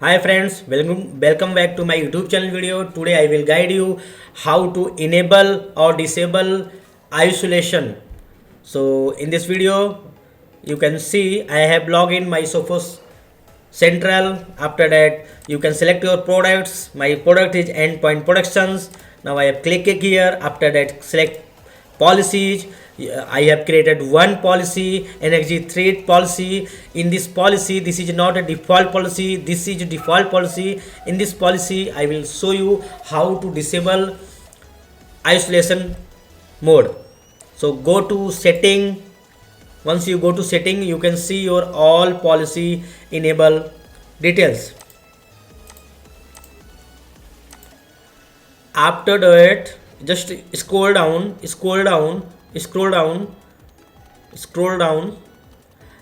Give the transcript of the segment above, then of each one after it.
Hi friends, welcome back to my YouTube channel video. Today I will guide you how to enable or disable isolation. So in this video you can see I have logged in my Sophos Central. After that you can select your products. My product is Endpoint Productions. Now I have clicked here. After that select policies. I have created one policy, energy threat policy. In this policy, this is not a default policy, this is a default policy. In this policy I will show you how to disable isolation mode. So go to setting. Once you go to setting, you can see your all policy enable details. After that, just scroll down,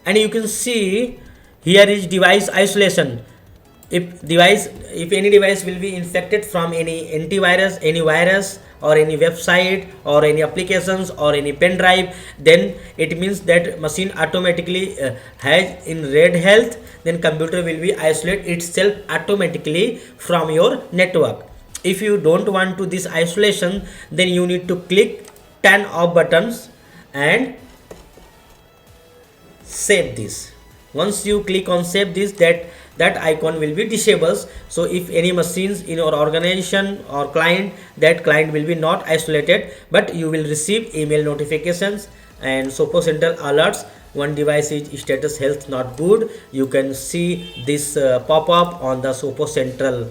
and you can see here is device isolation. If any device will be infected from any antivirus, any virus, or any website, or any applications, or any pen drive, then it means that machine automatically has in red health. Then computer will be isolate itself automatically from your network. If you don't want to this isolation, then you need to click turn off buttons and save this. Once you click on save this, that icon will be disabled. So if any machines in your organization or client, that client will be not isolated, but you will receive email notifications and Sophos Central alerts. One device is status health not good. You can see this pop up on the Sophos Central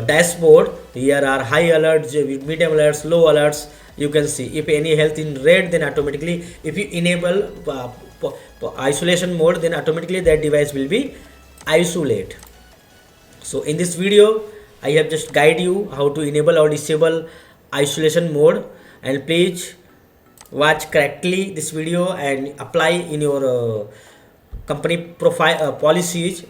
dashboard. Here are high alerts, medium alerts, low alerts. You can see if any health in red, then automatically if you enable isolation mode, then automatically that device will be isolate. So in this video I have just guide you how to enable or disable isolation mode, and please watch correctly this video and apply in your company profile policies.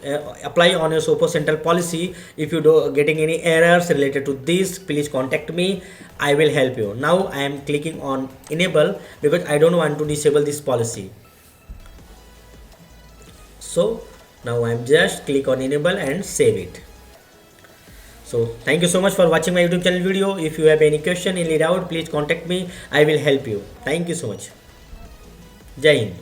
Apply on your Sophos Central policy. If you do getting any errors related to this, please contact me, I will help you. Now I am clicking on enable because I don't want to disable this policy. So now I am just click on enable and save it. So thank you so much for watching my YouTube channel video. If you have any question, any doubt, please contact me, I will help you. Thank you so much. Jai Hind.